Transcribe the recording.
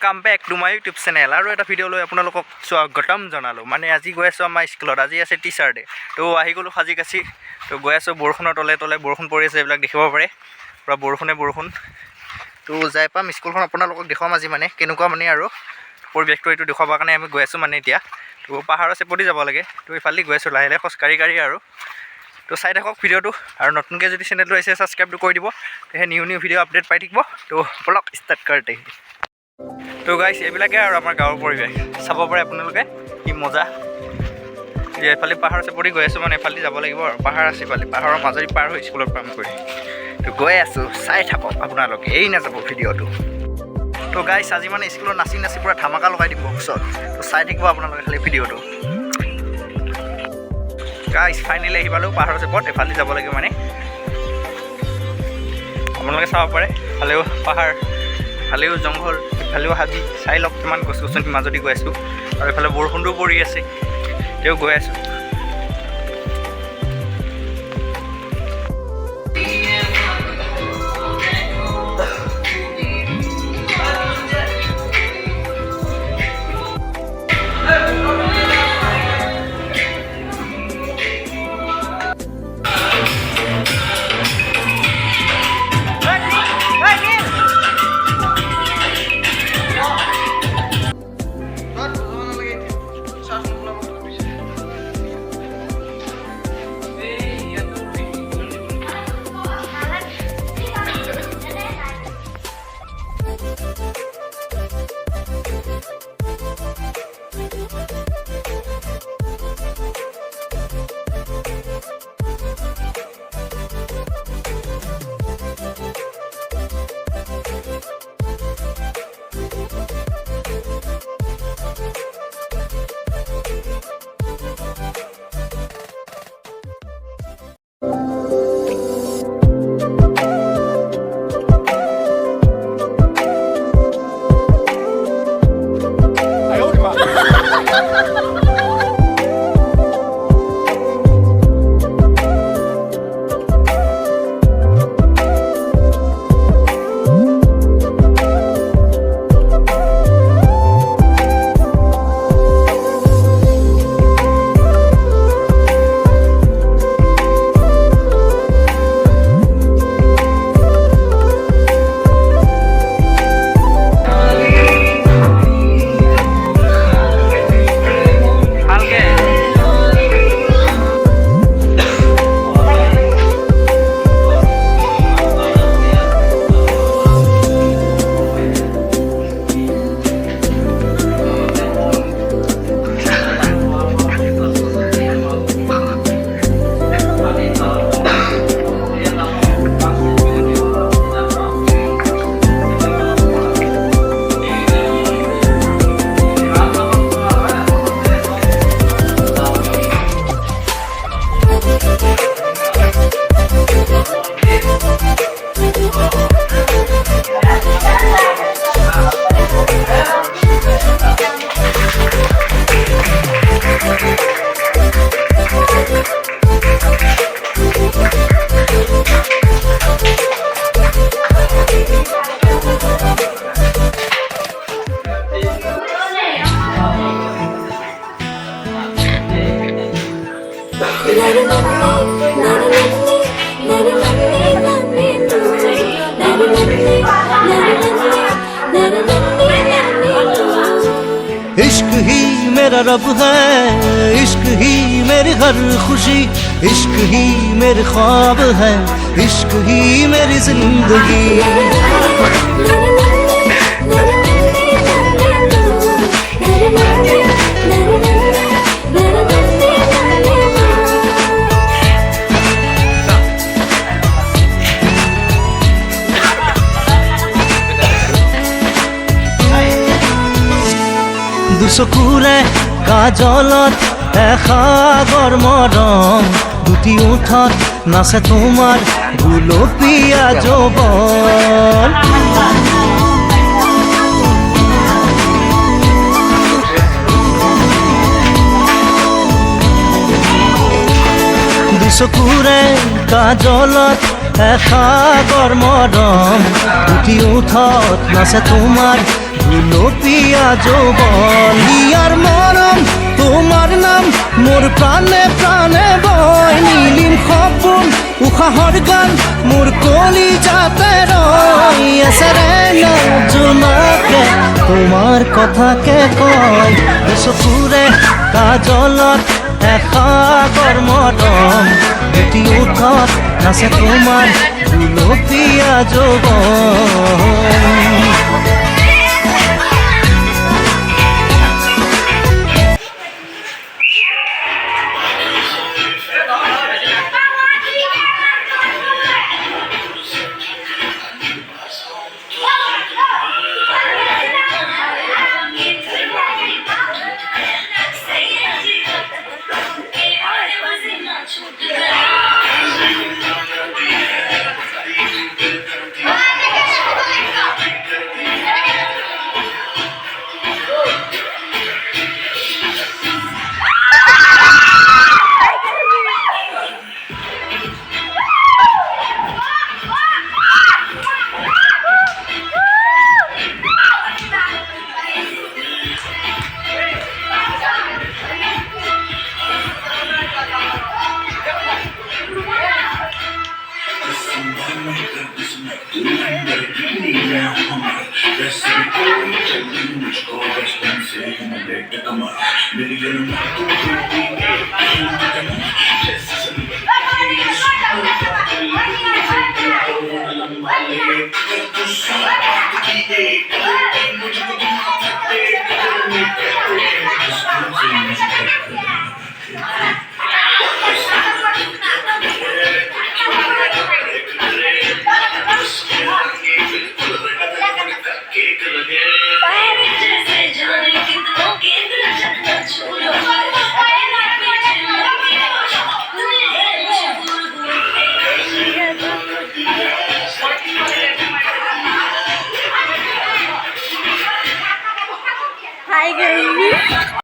Welcome back to my YouTube channel. আৰু এটা video লৈ আপোনালোকক স্বাগতম জনালো। মানে আজি গৈ আছো আমাৰ স্কুলত, আজি আছে টিচাৰ ডে। তো আহি গলো সাজি কাছি, তো গৈ আছো বৰষুণৰ তলে তলে, বৰষুণ পৰি আছে, এইবিলাক দেখিব পাৰে, পুৰা বৰষুণ। তো যাই পাম স্কুলখন আপোনালোকক দেখুৱাম আজি, মানে কেনেকুৱা মানে আৰু পৰিৱেশটো এইটো দেখুৱাবৰ কাৰণে আমি গৈ আছো মানে এতিয়া। তো পাহাৰৰ চেপতি যাব লাগে, তো ইফালে গৈ আছো লাহে লাহে খোজকাঢ়ি আৰু। তো চাই থাকক ভিডিঅ'টো, আৰু নতুনকৈ যদি চেনেলটো আহিছে ছাবস্ক্ৰাইবটো কৰি দিব, তেহে নিউ ভিডিঅ' আপডেট পাই থাকিব। তো ব্লগ ষ্টাৰ্ট কৰোঁতে তো গাইছ, এইবিলাকে আৰু আমাৰ গাঁৱৰ পৰিৱেশ চাব পাৰে আপোনালোকে, কি মজা। যে এফালে পাহাৰ চেপৰি গৈ আছোঁ, মানে এফালে যাব লাগিব আৰু পাহাৰ আছে, ইফালে পাহাৰৰ মাজেদি পাৰ হৈ স্কুলত কাম কৰি। তো গৈ আছোঁ, চাই থাকক আপোনালোকে, এৰি নাযাব ভিডিঅ'টো। তো গাইছ, আজি মানে স্কুলত নাচি পূৰা ধামাকা লগাই দিম বক্সত। তো চাই থাকিব আপোনালোকে খালি ভিডিঅ'টো। গাইছ ফাইনেলি আহি পালোঁ পাহাৰৰ চেপত, এফালে যাব লাগিব মানে আপোনালোকে চাব পাৰে। ফালেও পাহাৰ, ফালেও জংঘল, ইফালেও হাবি, চাই লওক কিমান গছ গছনিৰ মাজদি গৈ আছোঁ। আৰু এইফালে বৰষুণটো পৰি আছে, তেওঁ গৈ আছোঁ। इश्क ही मेरा रब है, इश्क ही मेरी हर खुशी, इश्क ही मेरे ख्वाब है, इश्क ही मेरी जिंदगी। দুচকুৰে কাজলত এসাগৰ মৰম, দুটি ওঠত নাচে তোমাৰ গুলপীয়া যৌৱন। দুচকুৰে কাজলত এসাগৰ মৰম, দুটি ওঠত নাচে তোমাৰ গুলপিয়া যৌবন হিয়ার মরম তোমার নাম মোর প্রাণে প্রাণে বয় নীলিম সপোন উশাহৰ গান মোৰ কলিজাতে ৰৈ আছে ৰে জোনাকে তোমাৰ কথাকে কয় চকুৰে কাজলত এসাগৰ মৰম এটি উঠত নাচে তোমাৰ গুলপীয়া যৌবন Hi guys.